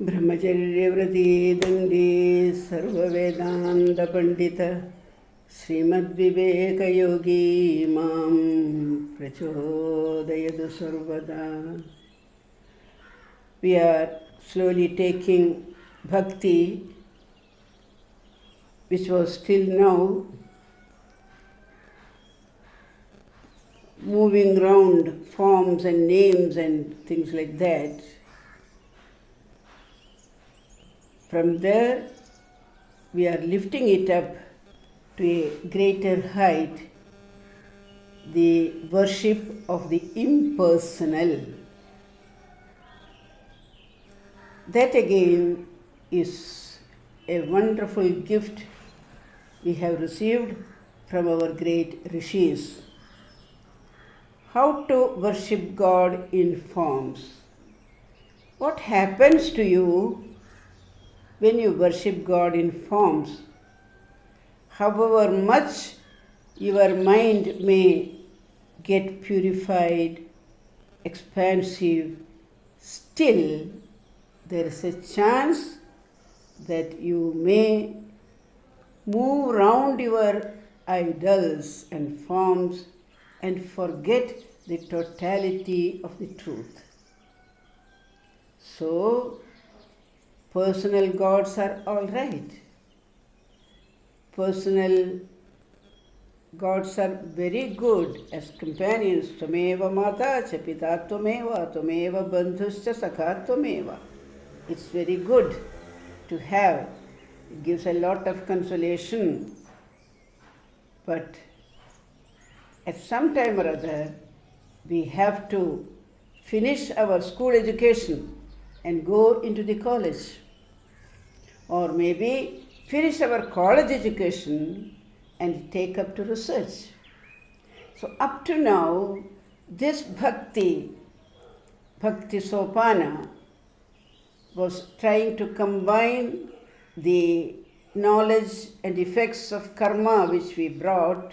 ब्रह्मचर्यव्रती दण्डी सर्ववेदान्तपण्डित श्रीमद्विवेकयोगी मां प्रचोदयतु सर्वदा. We are slowly taking bhakti, which was till now moving round forms and names and things like that. From there, we are lifting it up to a greater height, the worship of the impersonal. That again is a wonderful gift we have received from our great rishis. How to worship God in forms. What happens to you when you worship God in forms? However much your mind may get purified, expansive, still there is a chance that you may move round your idols and forms and forget the totality of the truth. So, personal gods are all right. Personal gods are very good as companions. Tvameva mata cha pita tvameva, tvameva bandhuscha sakha tvameva. It's very good to have. It gives a lot of consolation. But at some time or other, we have to finish our school education and go into the college. Or maybe finish our college education and take up to research. So up to now, this Bhakti Sopana, was trying to combine the knowledge and effects of karma which we brought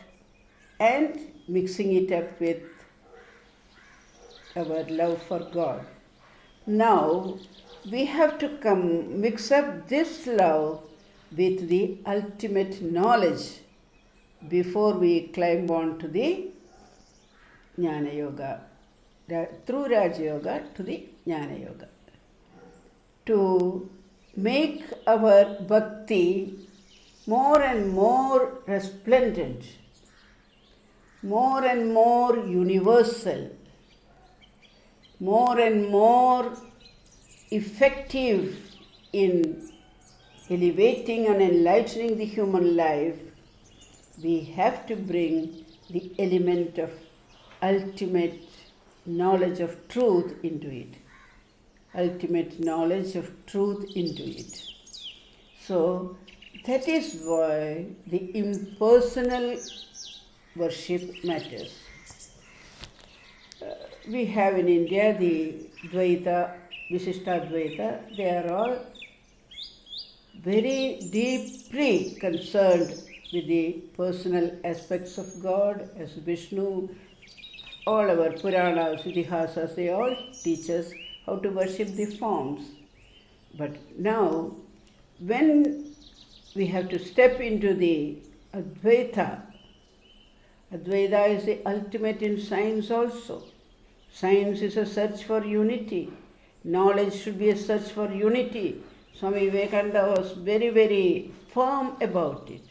and mixing it up with our love for God. Now, we have to mix up this love with the ultimate knowledge before we climb on to the Jnana Yoga, through Raja Yoga to the Jnana Yoga. To make our bhakti more and more resplendent, more and more universal, more and more effective in elevating and enlightening the human life, we have to bring the element of ultimate knowledge of truth into it. Ultimate knowledge of truth into it. So, that is why the impersonal worship matters. We have in India the Dvaita, Visishtadvaita. They are all very deeply concerned with the personal aspects of God as Vishnu. All our Puranas, Itihasas, they all teach us how to worship the forms. But now, when we have to step into the Advaita, Advaita is the ultimate in science also. Science is a search for unity. Knowledge should be a search for unity. Swami Vivekananda was very, very firm about it.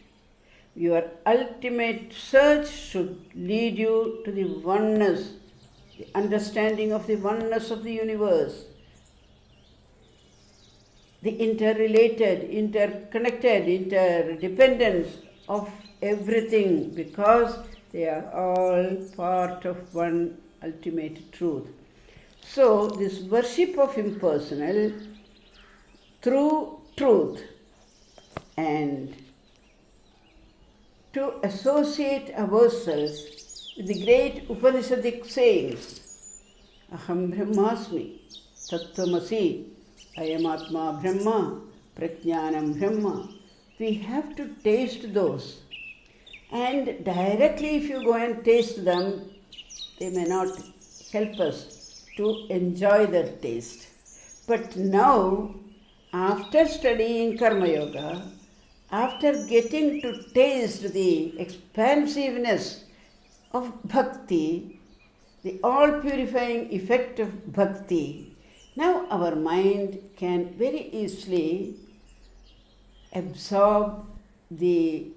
Your ultimate search should lead you to the oneness, the understanding of the oneness of the universe, the interrelated, interconnected, interdependence of everything, because they are all part of one ultimate truth. So, this worship of impersonal through truth and to associate ourselves with the great Upanishadic sayings, Aham Brahmasmi, Tattvamasi, Ayamatma Brahma, Prajnanam Brahma. We have to taste those. And directly if you go and taste them, they may not help us to enjoy their taste. But now after studying Karma Yoga, after getting to taste the expansiveness of bhakti, the all purifying effect of bhakti, now our mind can very easily absorb the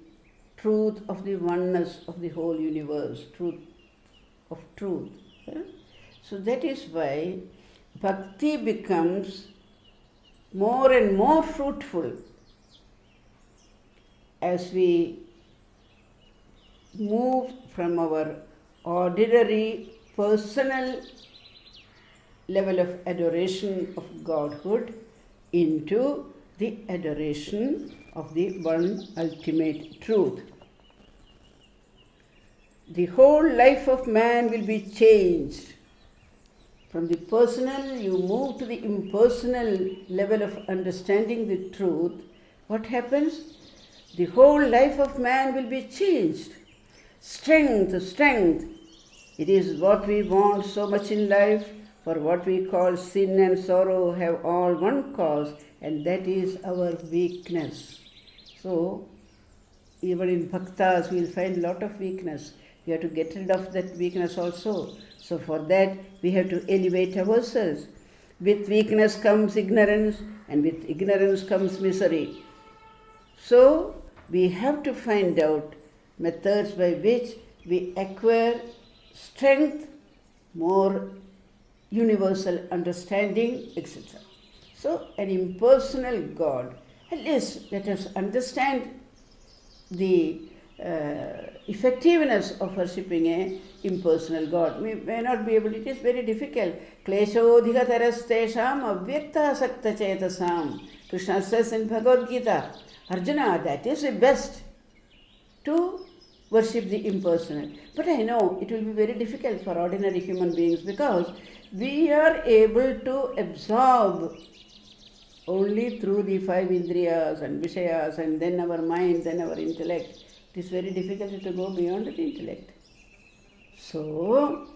truth of the oneness of the whole universe, truth of truth. So that is why bhakti becomes more and more fruitful as we move from our ordinary personal level of adoration of Godhood into the adoration of the one ultimate truth. The whole life of man will be changed. From the personal, you move to the impersonal level of understanding the truth. What happens? The whole life of man will be changed. Strength, strength. It is what we want so much in life, for what we call sin and sorrow have all one cause, and that is our weakness. So, even in bhaktas, we will find a lot of weakness. We have to get rid of that weakness also. So for that, we have to elevate ourselves. With weakness comes ignorance, and with ignorance comes misery. So we have to find out methods by which we acquire strength, more universal understanding, etc. So an impersonal God, at least let us understand the effectiveness of worshipping a impersonal God. We may not be able, it is very difficult. Kleshodhigatarastesham avyakta sakta chetasam. Krishna says in Bhagavad Gita, Arjuna, that is the best to worship the impersonal. But I know it will be very difficult for ordinary human beings because we are able to absorb only through the five indriyas and vishayas and then our mind, then our intellect. It is very difficult to go beyond the intellect. So,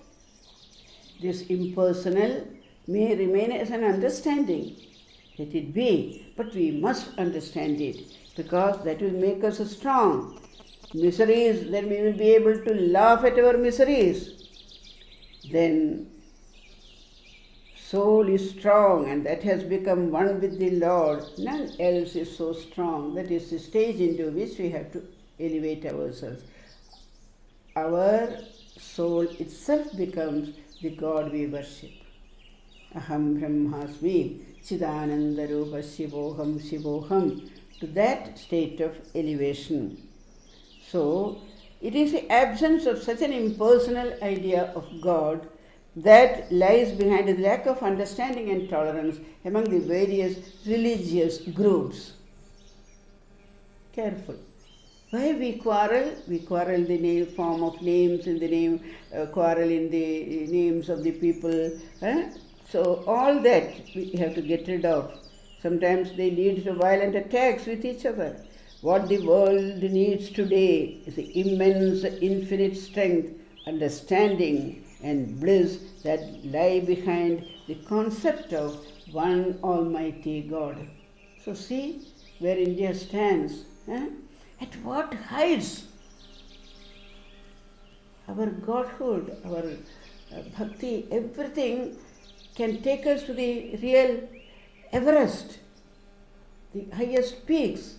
this impersonal may remain as an understanding. Let it be, but we must understand it because that will make us strong. Miseries, then we will be able to laugh at our miseries. Then soul is strong and that has become one with the Lord. None else is so strong. That is the stage into which we have to elevate ourselves. Our soul itself becomes the God we worship. Aham Brahmasmi Chidananda Rupa Shivoham Shivoham. To that state of elevation. So, it is the absence of such an impersonal idea of God that lies behind the lack of understanding and tolerance among the various religious groups. Careful. Why we quarrel? We quarrel in the form of names, in the name, quarrel in the names of the people. So all that we have to get rid of. Sometimes they lead to violent attacks with each other. What the world needs today is the immense, infinite strength, understanding, and bliss that lie behind the concept of one Almighty God. So see where India stands. At what heights our Godhood, our bhakti, everything can take us to the real Everest, the highest peaks.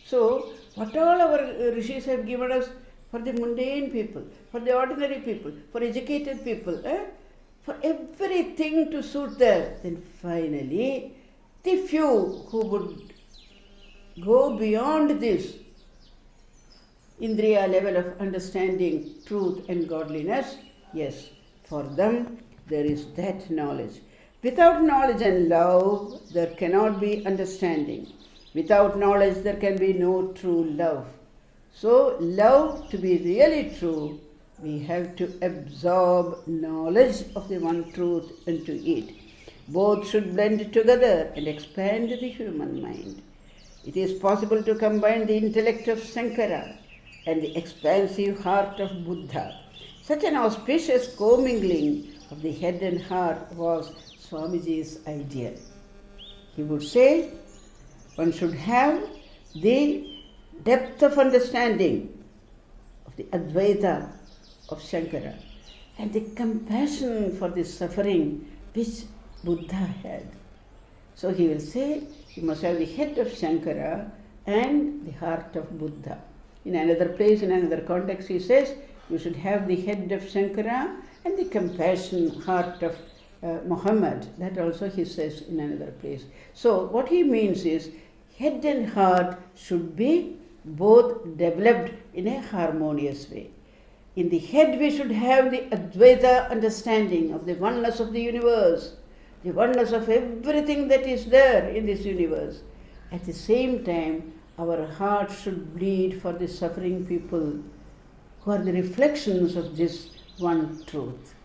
So, what all our rishis have given us for the mundane people, for the ordinary people, for educated people, for everything to suit them. Then finally, the few who would go beyond this Indriya level of understanding truth and godliness, yes, for them there is that knowledge. Without knowledge and love, there cannot be understanding. Without knowledge, there can be no true love. So, love to be really true, we have to absorb knowledge of the one truth into it. Both should blend together and expand the human mind. It is possible to combine the intellect of Sankara and the expansive heart of Buddha. Such an auspicious commingling of the head and heart was Swamiji's ideal. He would say one should have the depth of understanding of the Advaita of Shankara and the compassion for the suffering which Buddha had. So he will say you must have the head of Shankara and the heart of Buddha. In another place, in another context, he says you should have the head of Shankara and the compassion heart of Muhammad. That also he says in another place. So what he means is head and heart should be both developed in a harmonious way. In the head we should have the Advaita understanding of the oneness of the universe, the oneness of everything that is there in this universe. At the same time, our heart should bleed for the suffering people who are the reflections of this one truth.